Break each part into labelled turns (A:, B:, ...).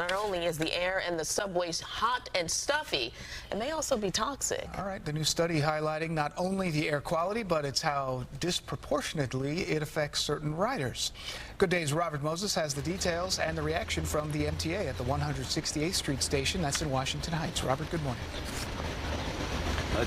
A: Not only is the air in the subways hot and stuffy, it may also be toxic.
B: All right, the new study highlighting not only the air quality, but it's how disproportionately it affects certain riders. Good Day's Robert Moses has the details and the reaction from the MTA at the 168th Street station. That's in Washington Heights. Robert, good morning.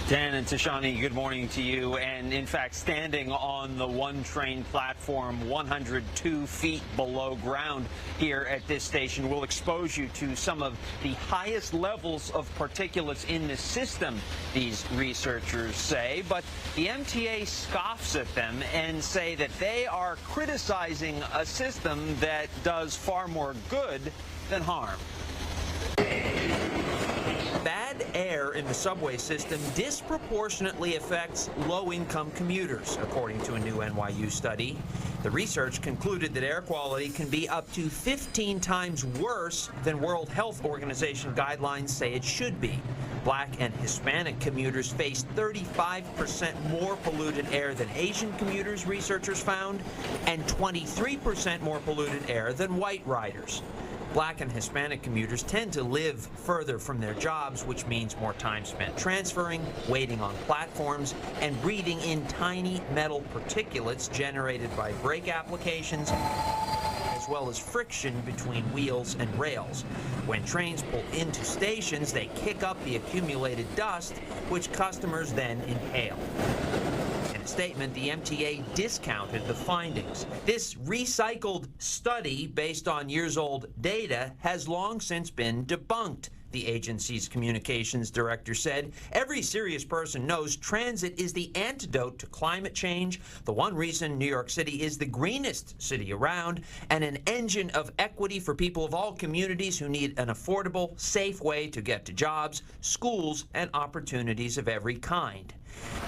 C: Dan and Tashani, good morning to you. And in fact, standing on the one train platform 102 feet below ground here at this station will expose you to some of the highest levels of particulates in the system, these researchers say. But the MTA scoffs at them and say that they are criticizing a system that does far more good than harm. Bad air in the subway system disproportionately affects low-income commuters, according to a new NYU study. The research concluded that air quality can be up to 15 times worse than World Health Organization guidelines say it should be. Black and Hispanic commuters face 35% more polluted air than Asian commuters, researchers found, and 23% more polluted air than white riders. Black and Hispanic commuters tend to live further from their jobs, which means more time spent transferring, waiting on platforms, and breathing in tiny metal particulates generated by brake applications, as well as friction between wheels and rails. When trains pull into stations, they kick up the accumulated dust, which customers then inhale. In a statement, the MTA discounted the findings. This recycled study, based on years-old data, has long since been debunked, the agency's communications director said. Every serious person knows transit is the antidote to climate change, the one reason New York City is the greenest city around, and an engine of equity for people of all communities who need an affordable, safe way to get to jobs, schools, and opportunities of every kind.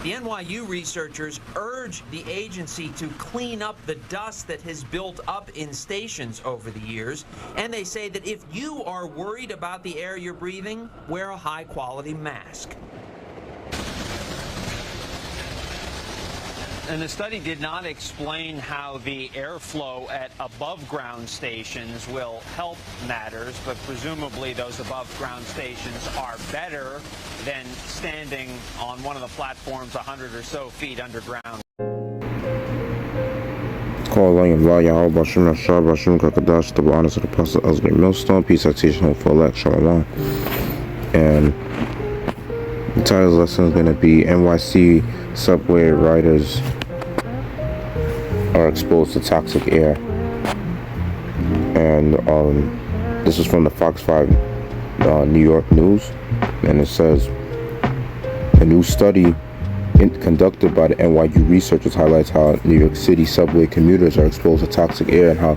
C: The NYU researchers urge the agency to clean up the dust that has built up in stations over the years, and they say that if you are worried about the air you're breathing, wear a high-quality mask. And the study did not explain how the airflow at above-ground stations will help matters, but presumably those above-ground stations are better than standing on one of the platforms 100 or so feet underground.
D: Call on your Yahweh Bashim Yashar Bashim Kakadash, the honors of the Apostle Elsgate Millstone, peace citation home for elect Shalom. And the title of the lesson is going to be NYC Subway riders are exposed to toxic air. And this is from the Fox 5 New York News, and it says a new study conducted by the NYU researchers highlights how New York City subway commuters are exposed to toxic air and how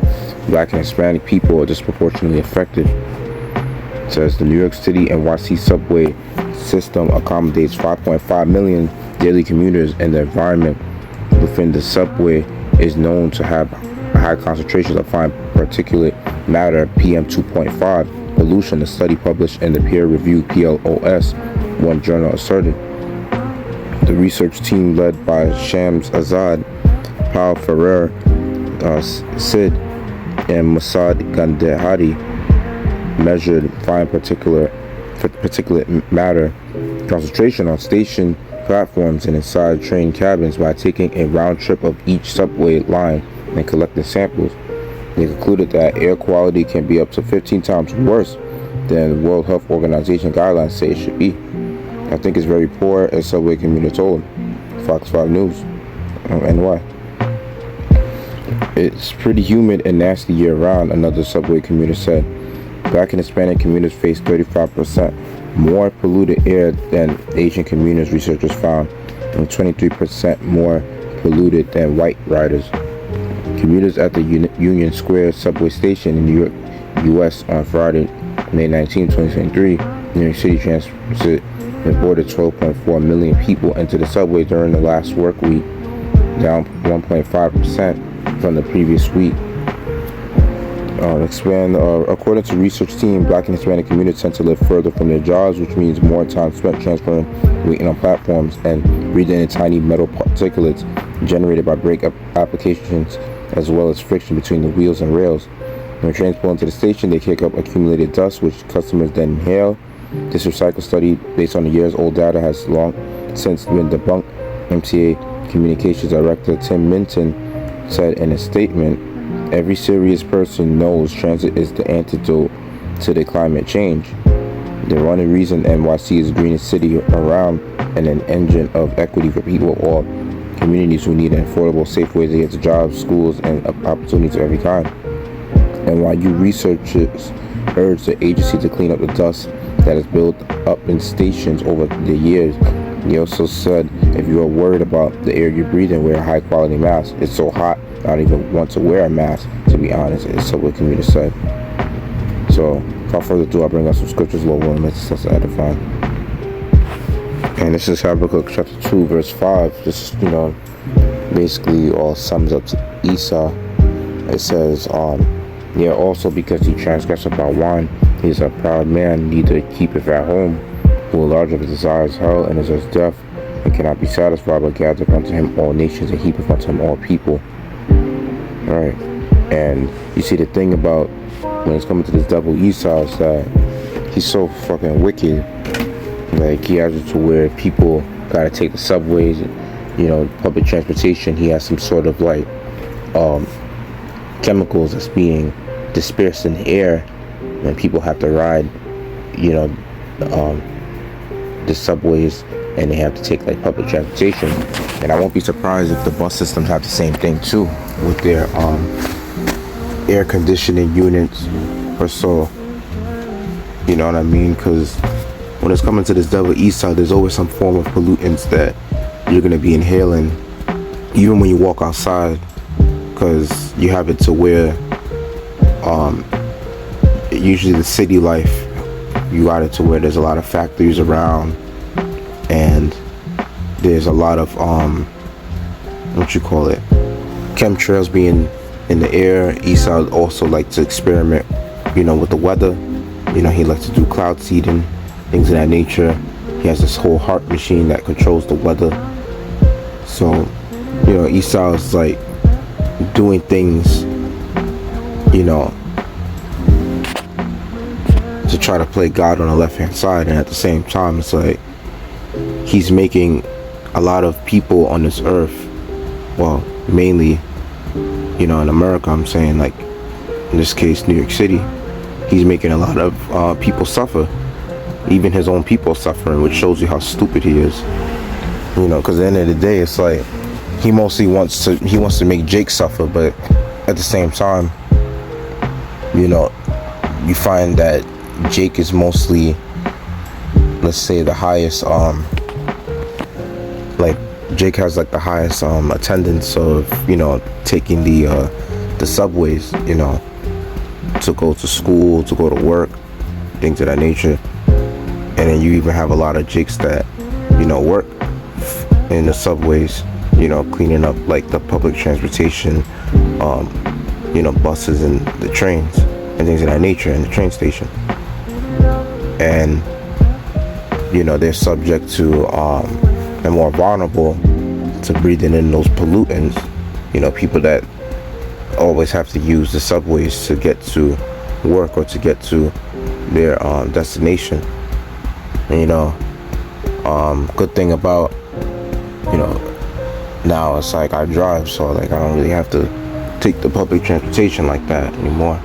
D: Black and Hispanic people are disproportionately affected. It says the New York City NYC subway system accommodates 5.5 million daily commuters, and the environment within the subway is known to have high concentrations of fine particulate matter, PM 2.5 pollution. The study published in the peer-reviewed PLOS One journal asserted. The research team led by Shams Azad, Paul Ferrer, Sid, and Masad Gandehari measured fine particulate matter concentration on station platforms and inside train cabins by taking a round trip of each subway line and collecting samples. They concluded that air quality can be up to 15 times worse than the World Health Organization guidelines say it should be. I think it's very poor, as subway commuter told Fox 5 News, NY. It's pretty humid and nasty year-round, another subway commuter said. Black and Hispanic commuters face 35% more polluted air than Asian commuters, researchers found, and 23% more polluted than white riders. Commuters at the Union Square subway station in New York, U.S. on Friday, May 19, 2023, New York City Transit reported 12.4 million people enter the subway during the last work week, down 1.5% from the previous week. According to research team, Black and Hispanic commuters tend to live further from their jobs, which means more time spent transferring, waiting on platforms, and breathing in tiny metal particulates generated by brake applications, as well as friction between the wheels and rails. When trains pull into the station, they kick up accumulated dust, which customers then inhale. This recycle study, based on the years-old data, has long since been debunked. MTA Communications Director Tim Minton said in a statement, "Every serious person knows transit is the antidote to the climate change. The only reason NYC is the greenest city around and an engine of equity for people of all communities who need an affordable, safe way to get to jobs, schools, and opportunities of every kind." NYU researchers urged the agency to clean up the dust that has built up in stations over the years. He also said, if you are worried about the air you breathe in, wear a high-quality mask. It's so hot, I don't even want to wear a mask, to be honest, as Subway commuter said. So, without further ado, I'll bring out some scriptures, Lord willing, let's edify. And this is Habakkuk chapter 2, verse 5. This, basically all sums up to Esau. It says, "Yet also because he transgressed by wine, he is a proud man, neither keepeth at home, who will large of his desires hell, and is as deaf, and cannot be satisfied, but gathereth unto him all nations, and heapeth unto him all people." Right. And you see the thing about when it's coming to this devil Esau is that he's so fucking wicked. Like, he has it to where people gotta take the subways, public transportation. He has some sort of like chemicals that's being dispersed in the air, and people have to ride, the subways, and they have to take like public transportation. And I won't be surprised if the bus systems have the same thing too, with their air conditioning units or so. You know what I mean? Because when it's coming to this devil Esau, there's always some form of pollutants that you're gonna be inhaling, even when you walk outside, because you have it to where usually the city life, you got it to where there's a lot of factories around, and there's a lot of chemtrails being in the air. Esau also likes to experiment, with the weather. He likes to do cloud seeding, things of that nature. He has this whole heart machine that controls the weather. So, Esau is like doing things, to try to play God on the left-hand side, and at the same time, it's like he's making a lot of people on this earth, well, mainly, in America, I'm saying, like, in this case, New York City, he's making a lot of people suffer. Even his own people suffering, which shows you how stupid he is. Because at the end of the day, it's like he mostly wants to make Jake suffer, but at the same time, you find that Jake is mostly, let's say, the highest, Jake has like the highest attendance of, taking the subways, to go to school, to go to work, things of that nature. And then you even have a lot of Jakes that, work in the subways, cleaning up like the public transportation, buses and the trains and things of that nature in the train station. And, they're subject to, and more vulnerable to breathing in those pollutants, people that always have to use the subways to get to work or to get to their destination. Good thing about, now it's like I drive, so like I don't really have to take the public transportation like that anymore.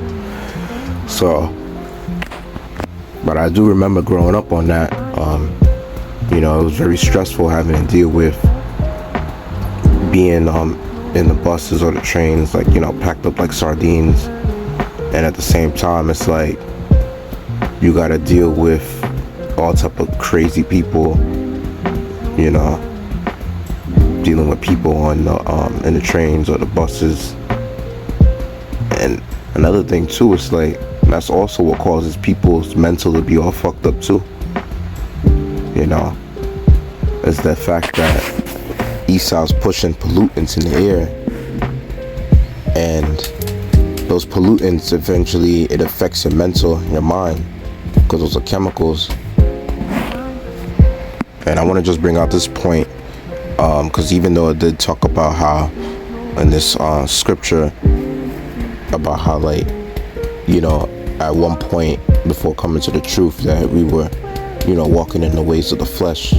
D: So, but I do remember growing up on that. It was very stressful having to deal with being in the buses or the trains, like, packed up like sardines. And at the same time, it's like you gotta deal with all type of crazy people, dealing with people on the in the trains or the buses. And another thing too, it's like that's also what causes people's mental to be all fucked up too. It's the fact that Esau's pushing pollutants in the air, and those pollutants eventually, it affects your mental, your mind, because those are chemicals. And I want to just bring out this point, because even though it did talk about how in this scripture about how like at one point before coming to the truth, that we were, walking in the ways of the flesh,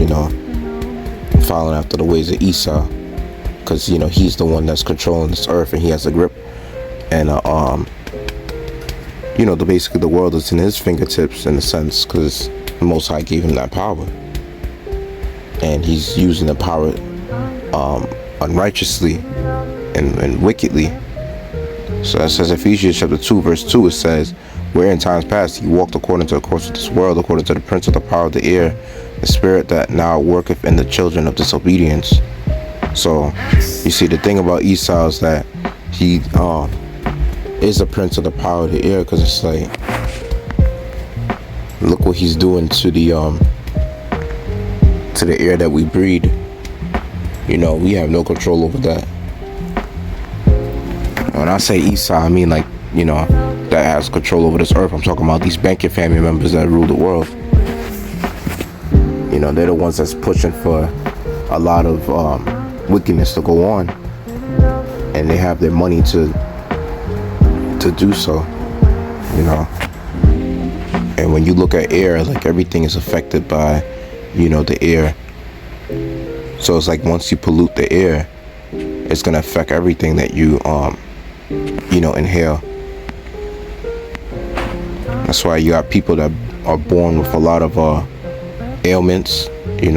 D: following after the ways of Esau, because, he's the one that's controlling this earth, and he has a grip. And, basically the world is in his fingertips, in a sense, because the Most High gave him that power. And he's using the power unrighteously and wickedly. So that says Ephesians chapter 2 verse 2, it says, where in times past he walked according to the course of this world, according to the prince of the power of the air, the spirit that now worketh in the children of disobedience. So you see, the thing about Esau is that he is a prince of the power of the air, because it's like, look what he's doing to the air that we breathe. We have no control over that. When I say Esau, I mean like, that has control over this earth. I'm talking about these banking family members that rule the world. They're the ones that's pushing for a lot of wickedness to go on, and they have their money to do so. And when you look at air, like, everything is affected by, the air. So it's like, once you pollute the air, it's gonna affect everything that you inhale. That's why you got people that are born with a lot of ailments. You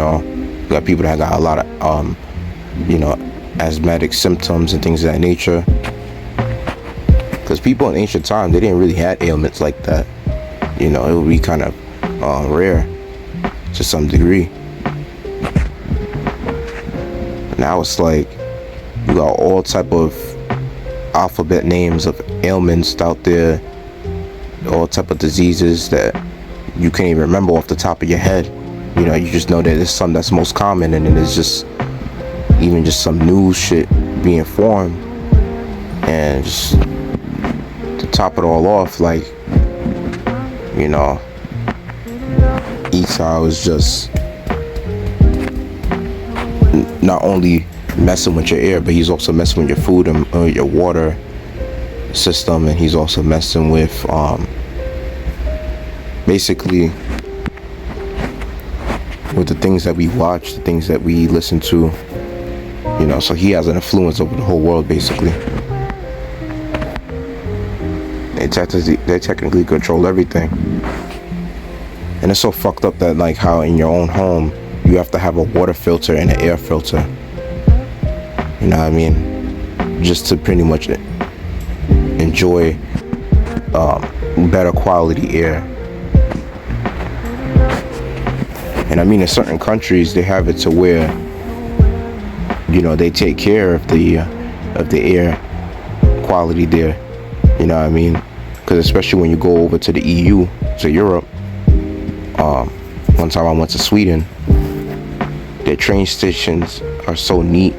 D: got people that got a lot of asthmatic symptoms and things of that nature. Because people in ancient times, they didn't really have ailments like that. It would be kind of rare to some degree. Now it's like, you got all type of alphabet names of ailments out there, all type of diseases that you can't even remember off the top of your head. You just know that it's something that's most common, and then there's just even just some new shit being formed. And just to top it all off, like, Esau is just not only messing with your air, but he's also messing with your food and your water system, and he's also messing with basically with the things that we watch, the things that we listen to. So he has an influence over the whole world, basically. They technically control everything. And it's so fucked up that, like, how in your own home you have to have a water filter and an air filter. You know what I mean? Just to pretty much enjoy better quality air. And I mean, in certain countries they have it to where, they take care of the air quality there. You know what I mean? Because especially when you go over to the EU, to Europe, one time I went to Sweden, their train stations are so neat.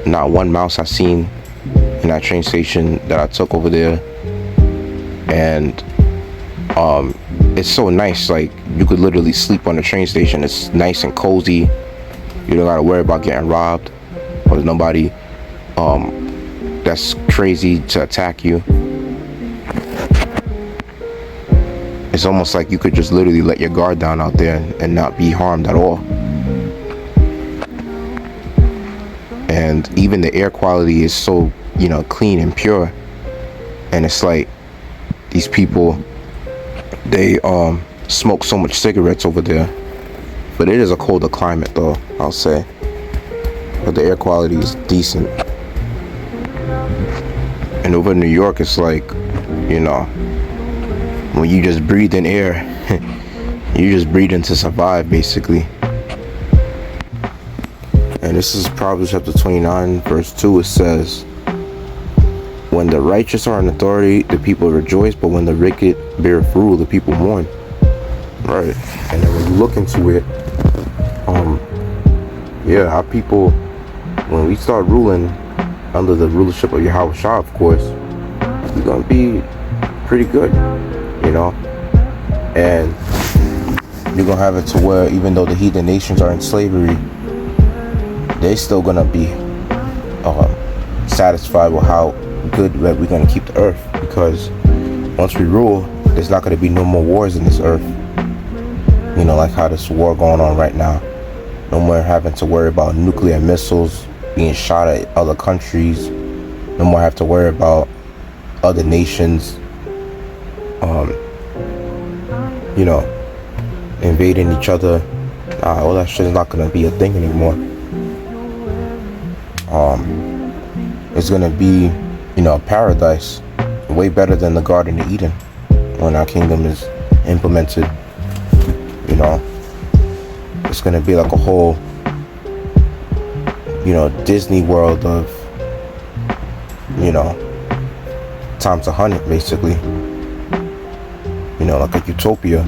D: Not one mouse I seen in that train station that I took over there. And it's so nice. Like, you could literally sleep on the train station. It's nice and cozy. You don't gotta worry about getting robbed, or there's nobody that's crazy to attack you. It's almost like you could just literally let your guard down out there and not be harmed at all. And even the air quality is so, clean and pure. And it's like, these people, they smoke so much cigarettes over there. But it is a colder climate, though, I'll say. But the air quality is decent. And over in New York, it's like, when you just breathe in air, you just breathe in to survive, basically. And this is Proverbs chapter 29, verse 2. It says, when the righteous are in authority, the people rejoice, but when the wicked beareth rule, the people mourn. Right. And then when you look into it, our people, when we start ruling under the rulership of Yasharahla, of course, we're going to be pretty good, and you're going to have it to where even though the heathen nations are in slavery, they're still going to be satisfied with how good that we're going to keep the earth, because once we rule, there's not going to be no more wars in this earth. You know, like how this war going on right now. No more having to worry about nuclear missiles being shot at other countries. No more have to worry about other nations, you know, invading each other. All that shit is not gonna be a thing anymore. It's gonna be, you know, a paradise, way better than the Garden of Eden when our kingdom is implemented. You know, it's gonna be like a whole, you know, Disney world of, you know, times 100 basically. You know, like a utopia.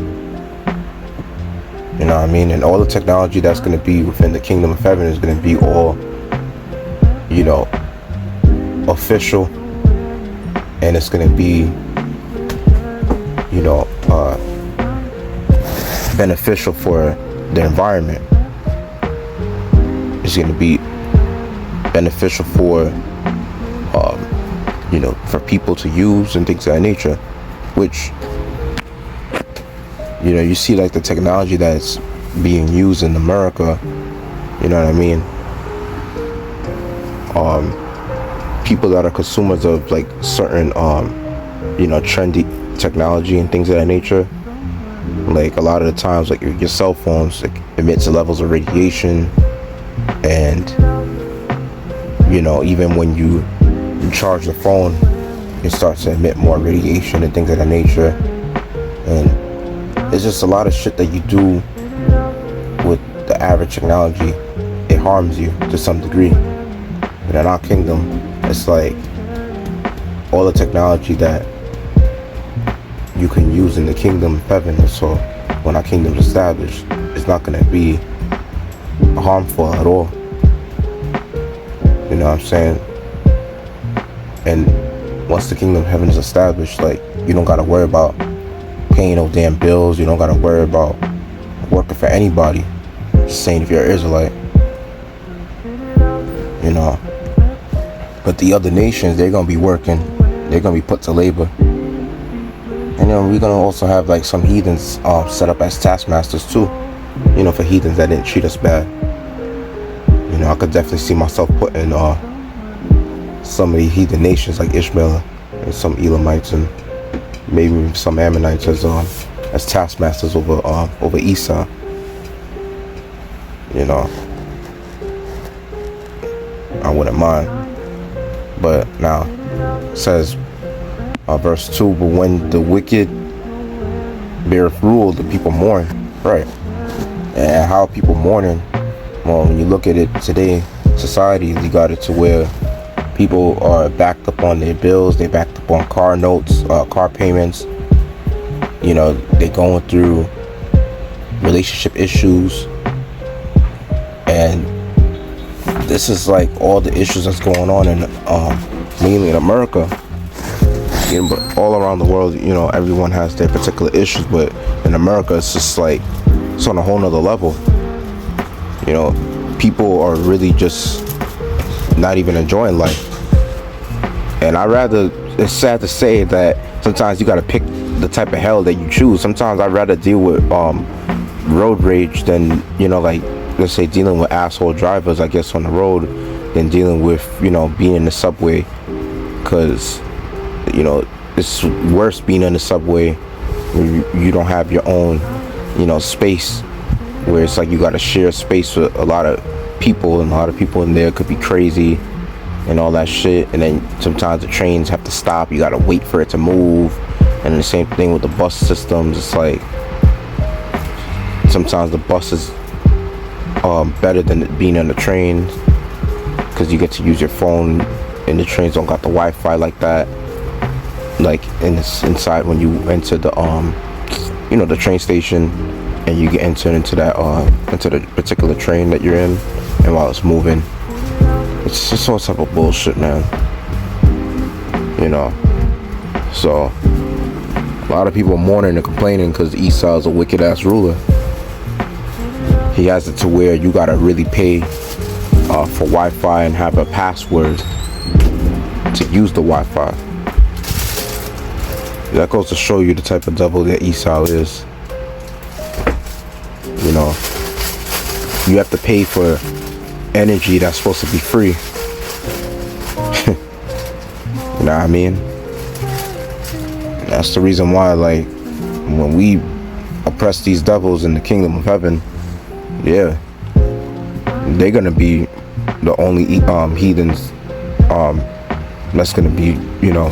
D: You know what I mean? And all the technology that's going to be within the kingdom of heaven is going to be all, you know, official. And it's going to be, you know, beneficial for the environment. It's going to be beneficial for, you know, for people to use and things of that nature. Which, you know, you see like the technology that's being used in America, you know what I mean? People that are consumers of like certain, you know, trendy technology and things of that nature. Like a lot of the times, like your cell phones like, emits levels of radiation, and you know, even when you charge the phone, it starts to emit more radiation and things of that nature. And it's just a lot of shit that you do with the average technology. It harms you to some degree. But in our kingdom, it's like all the technology that you can use in the kingdom of heaven. So when our kingdom's established, it's not going to be harmful at all. You know what I'm saying? And once the kingdom of heaven is established, like, you don't got to worry about paying no damn bills. You don't got to worry about working for anybody. Just saying if you're an Israelite. You know. But the other nations, they're going to be working. They're going to be put to labor. And then we're going to also have like some heathens set up as taskmasters too. You know, for heathens that didn't treat us bad. You know, I could definitely see myself putting some of the heathen nations like Ishmael and some Elamites and maybe some Ammonites as taskmasters over Esau. You know, I wouldn't mind. But now it says verse 2, but when the wicked beareth rule, the people mourn. Right. And how people mourning? Well, when you look at it today, society, you got it to where people are backed up on their bills. They backed up on car notes, car payments. You know, they're going through relationship issues. And this is like all the issues that's going on in, mainly in America. You know, but all around the world, you know, everyone has their particular issues. But in America, it's just like, it's on a whole nother level. You know, people are really just not even enjoying life. And it's sad to say that sometimes you gotta pick the type of hell that you choose. Sometimes I'd rather deal with road rage than, you know, like, let's say dealing with asshole drivers, I guess, on the road, than dealing with, you know, being in the subway. Because, you know, it's worse being in the subway where you don't have your own, you know, space, where it's like you gotta share space with a lot of people, and a lot of people in there could be crazy and all that shit. And then sometimes the trains have to stop, you gotta wait for it to move. And the same thing with the bus systems. It's like sometimes the bus is better than being on the train, because you get to use your phone, and the trains don't got the Wi-Fi like that, like inside when you enter the you know, the train station, and you get entered into that into the particular train that you're in, and while it's moving, it's just all type of bullshit, man. You know, so a lot of people are mourning and complaining because Esau is a wicked ass ruler. He has it to where you gotta really pay for Wi-Fi and have a password to use the Wi-Fi. That goes to show you the type of devil that Esau is. You know, you have to pay for energy that's supposed to be free. You know what I mean? That's the reason why, like, when we oppress these devils in the kingdom of heaven, yeah, they're gonna be the only heathens that's gonna be, you know,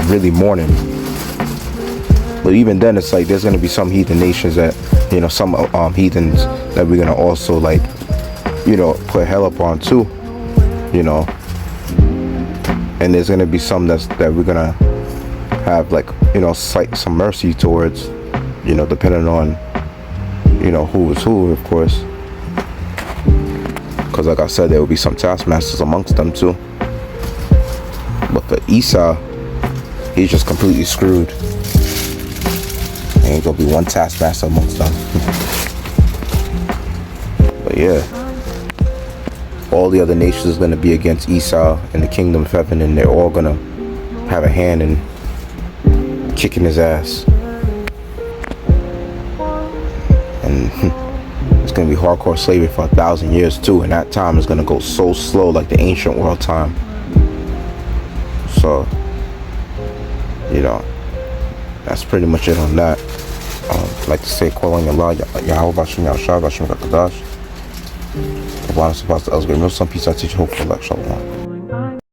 D: really mourning. But even then, it's like there's gonna be some heathen nations that, you know, some heathens that we're gonna also, like, you know, put hell upon too, you know. And there's gonna be some that we're gonna have, like, you know, some mercy towards, you know, depending on, you know, who is who, of course. Because like I said, there will be some taskmasters amongst them too. But for Esau, he's just completely screwed. Ain't gonna be one taskmaster amongst them. But yeah, all the other nations is gonna be against Esau in the kingdom of heaven, and they're all gonna have a hand in kicking his ass. And it's gonna be hardcore slavery for 1,000 years too, and that time is gonna go so slow, like the ancient world time. So, you know, that's pretty much it on that. I'd like to say, calling Allah, Yahweh, Bashim, Yasharahla, Bashim, Kakadash. If I'm supposed to else, give me some peace, I teach, hopefully, like, Shalom.